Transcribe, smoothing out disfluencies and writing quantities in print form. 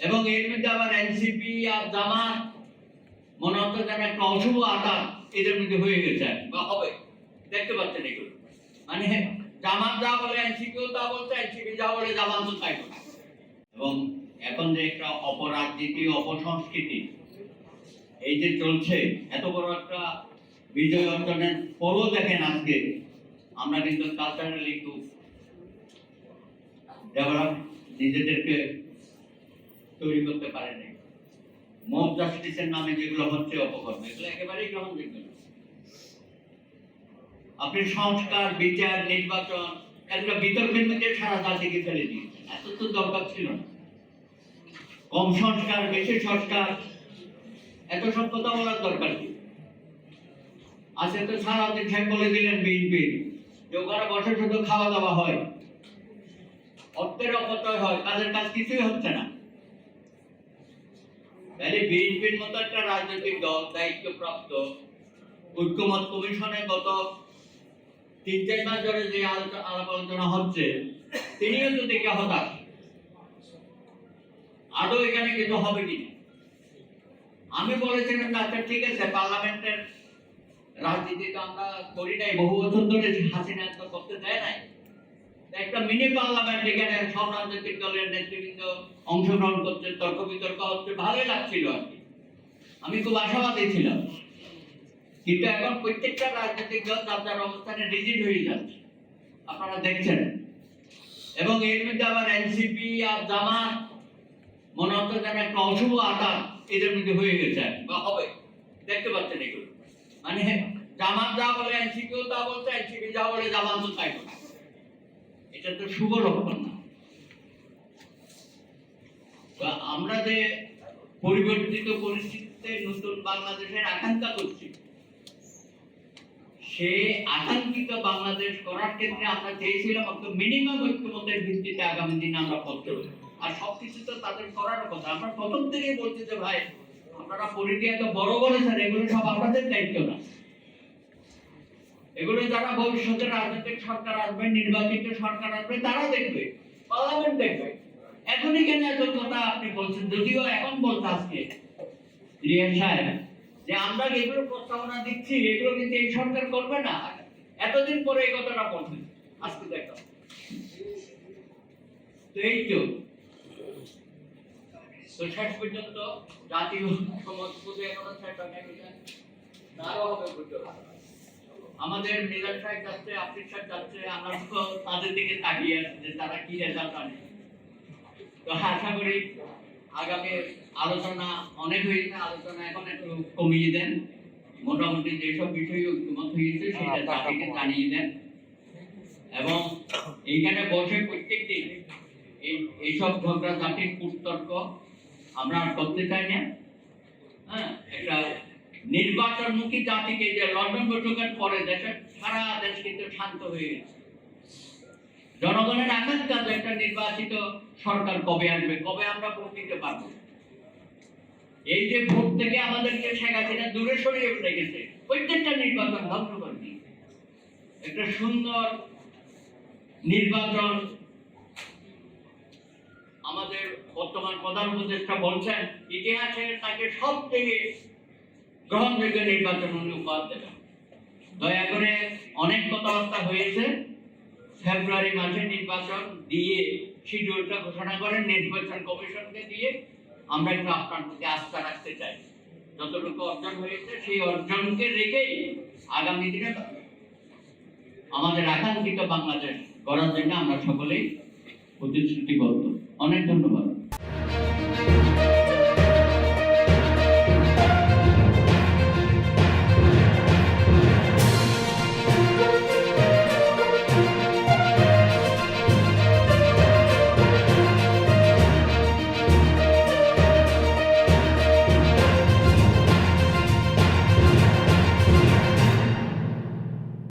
এবং এর মধ্যে আবার এনসিপি আর জামাত মনে হচ্ছে যেন একটা অশুভ আঘাত এদের মধ্যে হয়ে গেছে বা হবে, দেখতে পাচ্ছেন এগুলো। মানে জামাত যা বলে এনসিপিও তা বলছে, এনসিপি যা বলে জামাতও তাই বলে। এবং এখন যে একটা অপরাজনীতি, অপসংস্কৃতি এই যে চলছে, এত বড় একটা বিজয় অর্জনের পরও দেখেন আজকে আমরা কিন্তু কালচারালি একটু ডেভেলপ নিজেদেরকে তৈরি করতে পারেনি। মব জাস্টিসের নামে যেগুলো হচ্ছে অপকর্ম, এগুলো একেবারেই গ্রহণযোগ্য না। আপনি সংস্কার, বিচার, নির্বাচন একটা বিতর্কের মধ্যে সারা জাতিকে ফেলে দিয়েছেন। এত তো দরকার ছিল না। কম সংস্কার, বেশি সংস্কার, এত সব কথা বলার দরকার কি? আজকে তো সারাদিন ঠেক বলে দিলেন বিএনপি যে ওখানে বসে শুধু খাওয়া দাওয়া হয়, অর্থের অপচয় হয়, কাজের কাজ কিছুই হচ্ছে না। তাহলে বিএনপির মতো একটা রাজনৈতিক দল, দায়িত্বপ্রাপ্ত, ঐক্যমত কমিশনে গত ৩-৪ মাস ধরে যে আলাপ আলোচনা হচ্ছে, তিনিও তো দেখে হতাশ। আদৌ এখানে কিছু হবে কিনা? আমি বলেছিলাম আচ্ছা ঠিক আছে, পার্লামেন্টের রাজনীতি তো আমরা করি নাই বহু বছর ধরে, হাসিনা তো করতে দেয় নাই। একটা মিনি পার্লামেন্ট, এখানে সব রাজনৈতিক দলের নেতৃবৃন্দ অংশগ্রহণ করছে, তর্ক বিতর্ক হচ্ছে, ভালোই লাগছিল আর কি। আমি খুব আশাবাদী ছিলাম। কিন্তু এখন প্রত্যেকটা রাজনৈতিক দল তার অবস্থানে রিজিড হয়ে যাচ্ছে, আপনারা দেখছেন। এবং এর মধ্যে আবার এনসিপি আর জামাত মনে হচ্ছে যেন একটা অশুভ আঘাত এদের মধ্যে হয়ে গেছে বা হবে, দেখতে পাচ্ছেন এগুলো। মানে জামাত যা বলে এনসিপিও তা বলছে, এনসিপি যা বলে জামাতও তাই বলে। এটা তো শুভ লক্ষণ না। আমরা যে পরিবর্তিত পরিস্থিতিতে নতুন বাংলাদেশের আকাঙ্ক্ষা করছি, সেই আকাঙ্ক্ষিত বাংলাদেশ করার ক্ষেত্রে আমরা চেয়েছিলাম মিনিমাম ঐক্যমতের ভিত্তিতে আগামী দিনে আমরা পথ চলব। আর সবকিছু তো তাদের করার কথা। আমরা প্রথম থেকেই বলছি যে ভাই, আপনারা পরিধি এত বড় বলেছেন, এগুলো সব আপনাদের দায়িত্ব না। এগুলো যারা ভবিষ্যতে রাজনৈতিক সরকার আসবে, নির্বাচিত সরকার আসবে, তারা দেখবে, পার্লামেন্ট দেখবে। এখনই কেন এত কথা আপনি বলছেন? যদিও এখন বলতে আজকে রিয়াজ সাহেব যে আমরা এগুলো প্রস্তাবনা দিচ্ছি, এগুলো কিন্তু এই সরকার করবে না, এতদিন পরে এই কথাটা বলছেন আজকে দেখো। তো এই তো শেষ পর্যন্ত জাতীয় সমাজ বুঝে এখনো শেষ হয়, তারও হবে বুঝতে। আমাদের মিজান সাহেব যাচ্ছে, আফিস সাহেব যাচ্ছে, আমরা তো তাদের দিকে তাকিয়ে আছি যে তারা কি রেজাল্ট আনে। তো আশা করি আগামী আলোচনা অনেক হয়েছে, আলোচনা এখন একটু কমিয়ে দেন, মোটামুটি যেসব বিষয়ে ঐক্যমত হয়েছে সেটা জাতিকে জানিয়ে দেন। এবং এইখানে বসে প্রত্যেক দিন এইসব ঝগড়া জাতির কুতর্ক আমরা আর করতে চাই না। হ্যাঁ, একটা নির্বাচনমুখী জাতিকে, যে লন্ডন বৈঠকের পরে দেশের সারা দেশ কিন্তু শান্ত হয়ে গেছে। জনগণের আকাঙ্ক্ষা যে একটা নির্বাচিত সরকার কবে আসবে, কবে আমরা ভোট দিতে পারবো। এই যে ভোট থেকে আমাদেরকে শেখ হাসিনা দূরে সরিয়ে রেখেছে, প্রত্যেকটা নির্বাচন ধ্বংস করে দিয়ে একটা সুন্দর নির্বাচন আমাদের বর্তমান প্রধান উপদেষ্টা বলছেন ইতিহাসে তাকে সব থেকে গ্রহণযোগ্য নির্বাচন উনি উপহার দেবেন। দয়া করে অনেক কথাবার্তা হয়েছে, ফেব্রুয়ারি মাসে নির্বাচন দিয়ে শিডিউলটা ঘোষণা করেন, নির্বাচন কমিশনকে দিয়ে আমরা একটু আপনার প্রতি আস্থা রাখতে চাই। যতটুকু অর্জন হয়েছে সেই অর্জনকে রেখেই আগামী দিনে আমাদের আকাঙ্ক্ষিত বাংলাদেশ গড়ার জন্য আমরা সকলেই প্রতিশ্রুতিবদ্ধ। অনেক ধন্যবাদ।